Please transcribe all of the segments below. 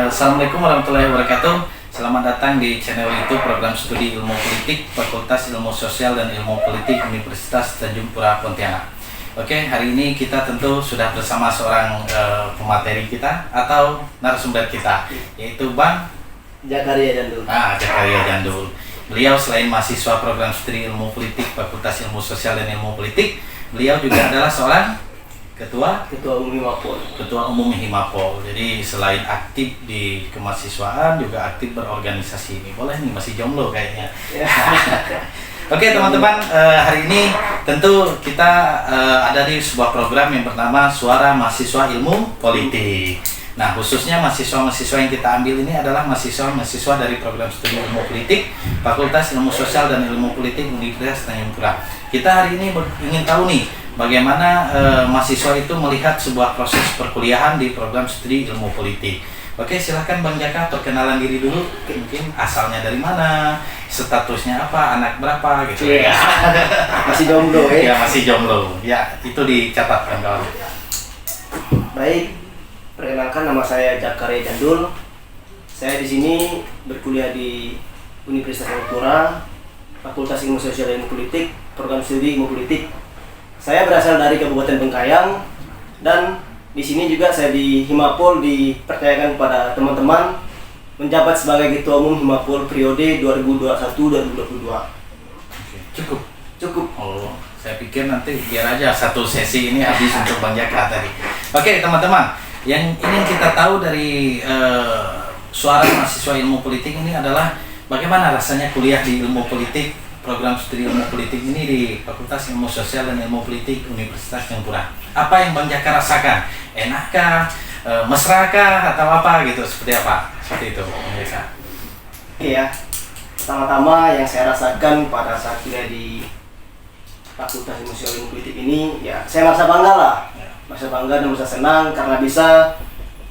Assalamualaikum warahmatullahi wabarakatuh. Selamat datang di channel YouTube program studi ilmu politik Fakultas Ilmu Sosial dan Ilmu Politik Universitas Tanjung Pura Pontianak. Oke, hari ini kita tentu sudah bersama seorang pemateri kita atau narasumber kita, yaitu Bang Jakaria Jandul. Jakaria Jandul. Beliau selain mahasiswa program studi ilmu politik Fakultas Ilmu Sosial dan Ilmu Politik, beliau juga adalah seorang Ketua Umum Himapol. Ketua Umum Himapol. Jadi selain aktif di kemahasiswaan juga aktif berorganisasi. Ini boleh nih, masih jomblo kayaknya. Ya. Oke teman-teman, hari ini tentu kita ada di sebuah program yang bernama Suara Mahasiswa Ilmu Politik. Nah, khususnya mahasiswa-mahasiswa yang kita ambil ini adalah mahasiswa-mahasiswa dari program studi ilmu politik Fakultas Ilmu Sosial dan Ilmu Politik Universitas Tanjung Pura. Kita hari ini ingin tahu nih bagaimana mahasiswa itu melihat sebuah proses perkuliahan di program studi ilmu politik. Oke, silahkan Bang Jaka perkenalan diri dulu, mungkin asalnya dari mana, statusnya apa, anak berapa gitu ya. Masih jomblo ya? Ya, masih jomblo. Ya, itu dicatatkan kawan. Baik, perkenalkan nama saya Jakaria Jandul. Saya di sini berkuliah di Universitas Tanjung Pura, Fakultas Ilmu Sosial dan Ilmu Politik, program studi ilmu politik. Saya berasal dari Kabupaten Bengkayang dan di sini juga saya di Himapol dipercayakan kepada teman-teman menjabat sebagai Ketua Umum Himapol periode 2021-2022. Cukup. Oh, saya pikir nanti biar aja satu sesi ini habis untuk Bang Jaka tadi. Oke teman-teman, yang ingin kita tahu dari Suara Mahasiswa Ilmu Politik ini adalah bagaimana rasanya kuliah di ilmu politik, program studi ilmu politik ini di Fakultas Ilmu Sosial dan Ilmu Politik Universitas Tanjung Pura. Apa yang Bang Jaka rasakan? Enakkah? Mesrakah? Atau apa gitu? Seperti apa? Seperti itu, Bang Jaka. Oke ya, pertama-tama yang saya rasakan pada saat kuliah di Fakultas Ilmu Sosial dan Ilmu Politik ini, ya saya merasa bangga lah. Merasa bangga dan merasa senang karena bisa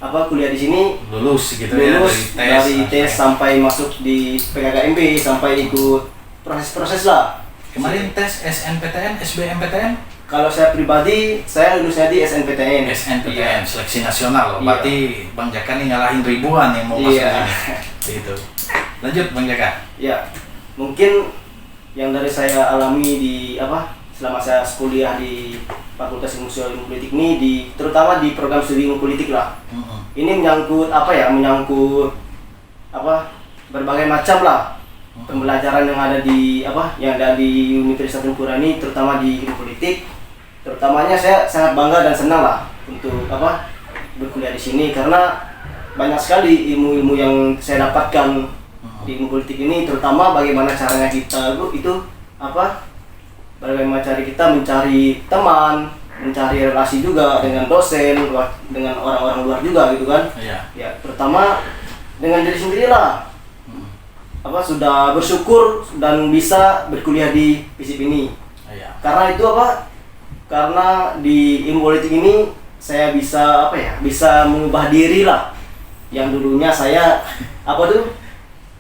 kuliah di sini lulus gitu lulus ya dari tes sampai masuk di PKKMB sampai ikut proses-proses lah. Kemarin tes SNPTN, SBMPTN? Kalau saya pribadi, saya lulusnya di SNPTN. SNPTN, seleksi nasional loh. Iya. Berarti Bang Jaka nih ngalahin ribuan yang mau masuk Iya. sini. Gitu. Lanjut Bang Jaka. Ya, mungkin yang dari saya alami selama saya kuliah di Fakultas Ilmu Sosial dan Ilmu Politik ini terutama di program studi ilmu politik lah. Ini menyangkut berbagai macam lah pembelajaran yang ada di Universitas Tanjung Pura ini, terutama di ilmu politik. Terutamanya saya sangat bangga dan senang lah untuk berkuliah di sini karena banyak sekali ilmu-ilmu yang saya dapatkan di ilmu politik ini, terutama bagaimana caranya kita bagaimana cara kita mencari teman, mencari relasi juga dengan dosen, dengan orang-orang luar juga gitu kan. Iya. Ya, terutama dengan diri sendiri lah. Sudah bersyukur dan bisa berkuliah di FISIP ini. Iya. Karena itu karena di ilmu politik ini saya bisa bisa mengubah diri lah. Yang dulunya saya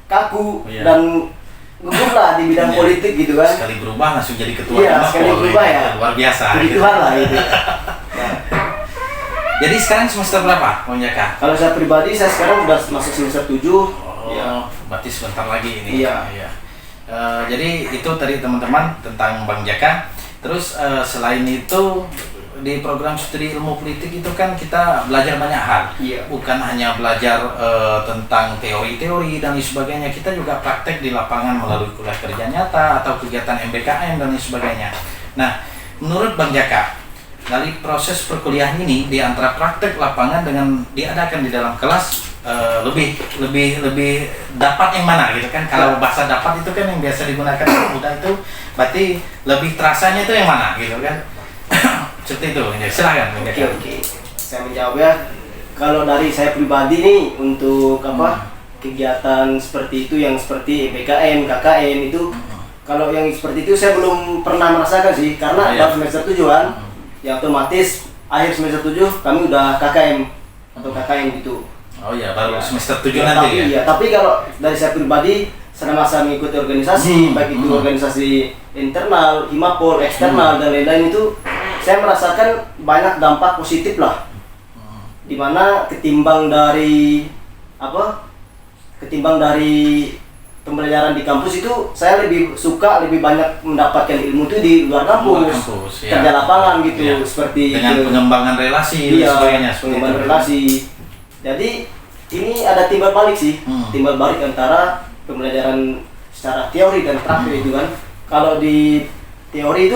kaku dan gugup lah di bidang politik gitu kan. Sekali berubah langsung jadi ketua. Iya, sekali berubah ya. Luar biasa. Begituan lah gitu. Jadi sekarang semester berapa Bang Jaka? Kalau saya pribadi, saya sekarang udah masuk semester 7. Ya, berarti sebentar lagi ini. Iya. Jadi itu tadi teman-teman tentang Bang Jaka. Terus selain itu di program studi ilmu politik itu kan kita belajar banyak hal. Iya. Bukan hanya belajar tentang teori-teori dan lain sebagainya, kita juga praktek di lapangan melalui kuliah kerja nyata atau kegiatan MBKM dan lain sebagainya. Nah, menurut Bang Jaka, dari proses perkuliahan ini di antara praktek lapangan dengan diadakan di dalam kelas lebih dapat yang mana gitu kan? Kalau bahasa dapat itu kan yang biasa digunakan mudah itu, berarti lebih terasanya itu yang mana gitu kan? Seperti itu, silakan. Oke. Saya menjawab ya. Kalau dari saya pribadi nih untuk kegiatan seperti itu yang seperti PKM, KKN itu, kalau yang seperti itu saya belum pernah merasakan sih karena baru semester 7 kan. Ya otomatis akhir semester 7 kami udah KKM atau KKN gitu. Oh iya, baru semester 7 nanti ya? Tapi kalau dari saya pribadi selama saya mengikuti organisasi, baik itu organisasi internal, Himapol, eksternal dan lain-lain itu, saya merasakan banyak dampak positif lah. Dimana ketimbang dari ketimbang dari pembelajaran di kampus itu, saya lebih suka lebih banyak mendapatkan ilmu itu di luar kampus, kerja lapangan gitu, seperti dengan pengembangan relasi dan sebagainya. Pengembangan relasi. Jadi ini ada timbal balik sih, timbal balik antara pembelajaran secara teori dan praktik itu kan. Kalau di teori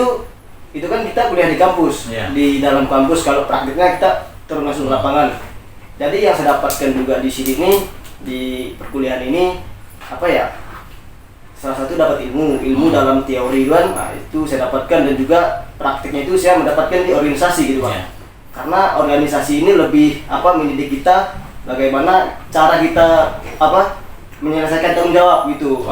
itu kan kita kuliah di kampus, di dalam kampus. Kalau praktiknya kita turun langsung ke lapangan. Jadi yang saya dapatkan juga di sini nih, di perkuliahan ini salah satu dapat ilmu dalam teori kan, itu saya dapatkan, dan juga praktiknya itu saya mendapatkan di organisasi gitu Pak. Karena organisasi ini lebih mendidik kita bagaimana cara kita menyelesaikan tanggung jawab gitu.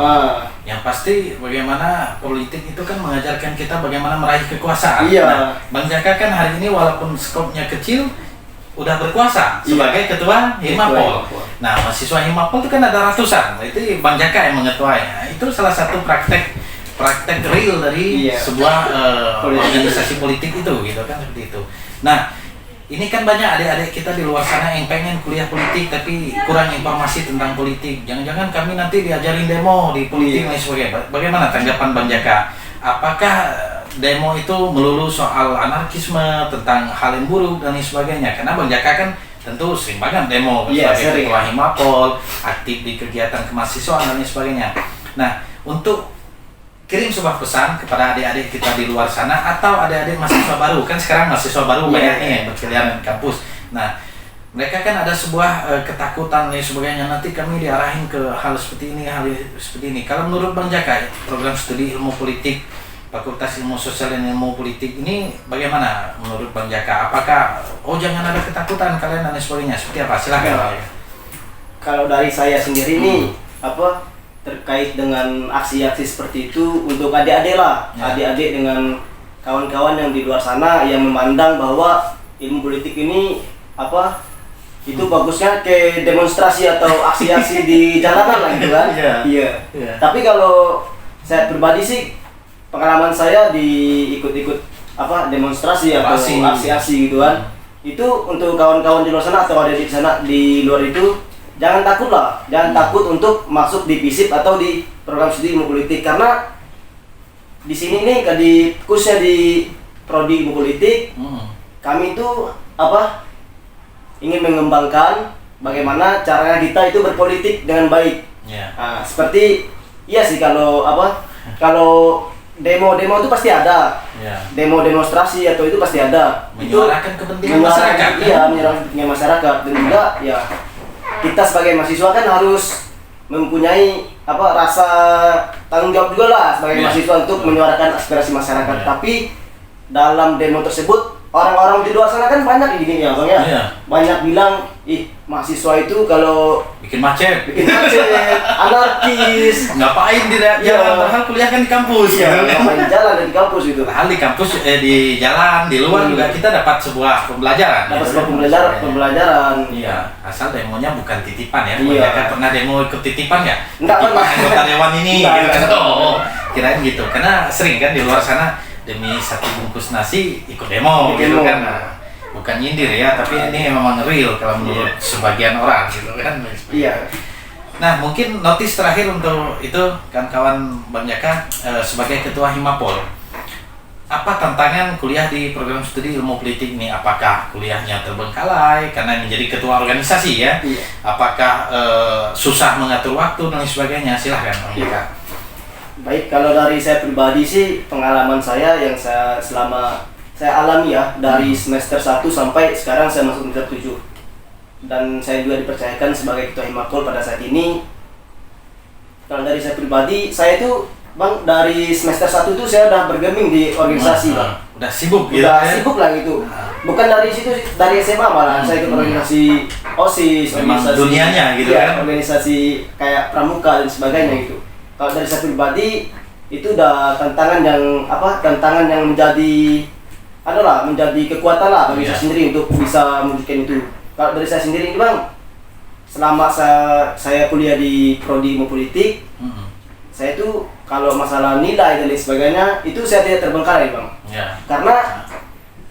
Yang pasti bagaimana politik itu kan mengajarkan kita bagaimana meraih kekuasaan. Nah, Bang Jaka kan hari ini walaupun skopnya kecil udah berkuasa sebagai ketua Himapol. Nah, mahasiswa Himapol itu kan ada ratusan. Itu Bang Jaka yang mengetuainya. Itu salah satu praktek real dari sebuah organisasi politik itu, gitu kan, seperti itu. Nah, ini kan banyak adik-adik kita di luar sana yang pengen kuliah politik tapi kurang informasi tentang politik. Jangan-jangan kami nanti diajarin demo di politik dan sebagainya. Bagaimana tanggapan Bang Jaka? Apakah demo itu melulu soal anarkisme, tentang hal yang buruk dan sebagainya? Karena Bang Jaka kan tentu sering banget demo sebagai ketua Himapol, aktif di kegiatan kemahasiswaan dan sebagainya. Nah, untuk kirim sebuah pesan kepada adik-adik kita di luar sana atau adik-adik mahasiswa baru, kan sekarang mahasiswa baru banyak nih yang berkeliaran di kampus. Nah, mereka kan ada sebuah ketakutan dan sebagainya, nanti kami diarahin ke hal seperti ini, hal seperti ini. Kalau menurut Bang Jaka, program studi ilmu politik Fakultas Ilmu Sosial dan Ilmu Politik ini bagaimana menurut Bang Jaka? Apakah jangan ada ketakutan kalian dan sebagainya? Seperti apa? Silakan. Kalau dari saya sendiri nih terkait dengan aksi-aksi seperti itu, untuk adik-adik lah, adik-adik dengan kawan-kawan yang di luar sana yang memandang bahwa ilmu politik ini itu bagusnya ke demonstrasi atau aksi-aksi di jalanan lah gitu kan. Tapi kalau saya pribadi sih, pengalaman saya di ikut-ikut demonstrasi atau aksi-aksi gitu kan, itu untuk kawan-kawan di luar sana atau ada di sana di luar itu, jangan takut lah, jangan takut untuk masuk di FISIP atau di program studi ilmu politik. Karena di sini nih, khususnya di prodi ilmu politik, kami itu ingin mengembangkan bagaimana caranya kita itu berpolitik dengan baik. Nah, seperti sih kalau demo-demo itu pasti ada, demo-demonstrasi atau itu pasti ada. Menyuarakan kepentingan masyarakat. Menyuarakan kepentingan masyarakat, dan juga kita sebagai mahasiswa kan harus mempunyai rasa tanggung jawab juga lah sebagai mahasiswa untuk menyuarakan aspirasi masyarakat. Tapi dalam demo tersebut, orang-orang di luar sana kan banyak gini ya Bang ya. Banyak bilang, mahasiswa itu kalau bikin macet, anarkis, ngapain di jalan, padahal kuliah kan di kampus. Ngapain di jalan dan di kampus itu. Padahal di kampus, di jalan, di luar juga kita dapat sebuah pembelajaran. Pembelajaran. Iya, asal demonya bukan titipan ya. Mereka pernah demo ikut titipan ya? Enggak pernah. Anggota dewan ini, gitu kan? Kirain gitu. Karena sering kan di luar sana demi satu bungkus nasi ikut demo gitu kan. Bukan nyindir ya, tapi ini memang real kalau menurut sebagian orang gitu kan. Nah, mungkin notis terakhir untuk itu kawan-kawan Bang Jaka sebagai ketua Himapol. Apa tantangan kuliah di program studi ilmu politik ini? Apakah kuliahnya terbengkalai karena menjadi ketua organisasi ya? Apakah susah mengatur waktu dan sebagainya? Silahkan Bang Jaka. Baik, kalau dari saya pribadi sih, pengalaman saya yang selama saya alami ya, dari semester 1 sampai sekarang saya masuk semester 7. Dan saya juga dipercayakan sebagai ketua Himapol pada saat ini. Kalau dari saya pribadi, saya itu Bang, dari semester 1 itu saya udah bergeming di organisasi. Udah sibuk gitu. Sibuk lah gitu. Bukan dari situ, dari SMA malah saya ikut organisasi OSIS, organisasi dunianya gitu kan. Organisasi kayak pramuka dan sebagainya gitu. Kalau dari saya pribadi, itu udah tantangan yang menjadi menjadi kekuatan lah bagi saya sendiri untuk bisa mewujudkan itu. Kalau dari saya sendiri ini Bang, selama saya kuliah di prodi ilmu politik, saya itu kalau masalah nilai dan lain sebagainya itu saya tidak terbengkalai Bang. Karena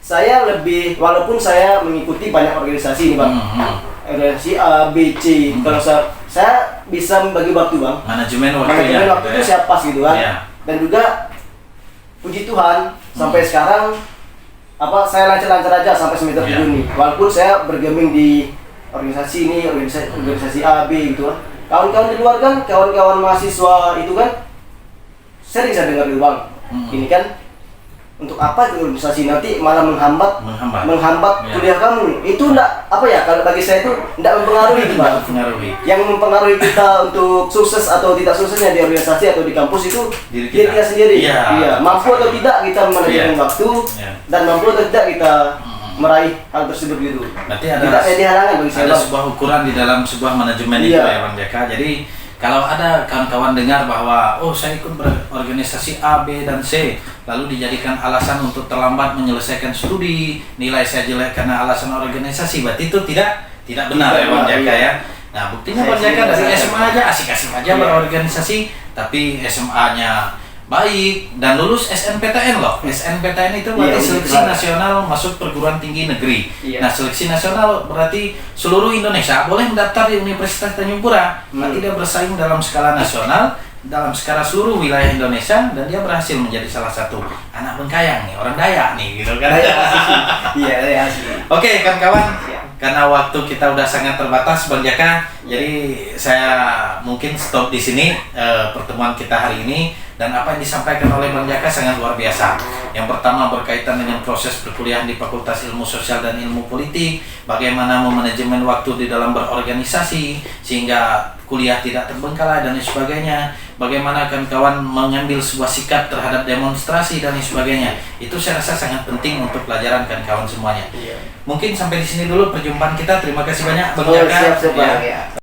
saya walaupun saya mengikuti banyak organisasi ini Bang, organisasi A, B, C. Kalau saya bisa membagi waktu bang. Manajemen Manajemen waktu itu saya pas gitu kan. Iya. Dan juga puji Tuhan sampai sekarang saya lancar-lancar aja sampai semester 7 nih. Walaupun saya bergeming di organisasi ini, organisasi A, B gitu kan. Kawan-kawan di luar kan, kawan-kawan mahasiswa itu kan sering saya dengar dulu bang. Ini kan untuk apa itu organisasi nanti malah menghambat kuliah kamu. Itu enggak kalau bagi saya itu enggak mempengaruhi itu bang. Yang mempengaruhi kita untuk sukses atau tidak suksesnya di organisasi atau di kampus itu diri kita sendiri. Iya. Mampu atau tidak kita manajemen waktu dan mampu atau tidak kita meraih hal tersebut gitu. Berarti ada tidak jadi halangan bagi saya. Ada sebuah ukuran di dalam sebuah manajemen itu ya Bang Jaka. Jadi kalau ada kawan-kawan dengar bahwa saya ikut berorganisasi A, B, dan C, lalu dijadikan alasan untuk terlambat menyelesaikan studi, nilai saya jelek karena alasan organisasi, berarti itu tidak benar ya Bang Jaka ya. Nah buktinya Bang Jaka dari SMA aja asik-asik aja berorganisasi, tapi SMA-nya baik dan lulus SNPTN loh. SNPTN itu berarti seleksi nasional masuk perguruan tinggi negeri. Nah seleksi nasional berarti seluruh Indonesia boleh mendaftar di Universitas Tanjung Pura. Berarti dia bersaing dalam skala nasional, dalam skala seluruh wilayah Indonesia, dan dia berhasil menjadi salah satu anak Bengkayang nih, orang Dayak nih gitu kan. Iya. Oke kawan-kawan, karena waktu kita udah sangat terbatas Bang Jaka, jadi saya mungkin stop di sini pertemuan kita hari ini. Dan apa yang disampaikan oleh Bang Jaka sangat luar biasa. Yang pertama berkaitan dengan proses perkuliahan di Fakultas Ilmu Sosial dan Ilmu Politik, bagaimana memanajemen waktu di dalam berorganisasi sehingga kuliah tidak terbengkalai dan sebagainya. Bagaimana kawan-kawan mengambil sebuah sikap terhadap demonstrasi dan sebagainya. Itu saya rasa sangat penting untuk pelajaran kawan-kawan semuanya. Mungkin sampai di sini dulu perjumpaan kita. Terima kasih banyak Bang Jaka. Siap,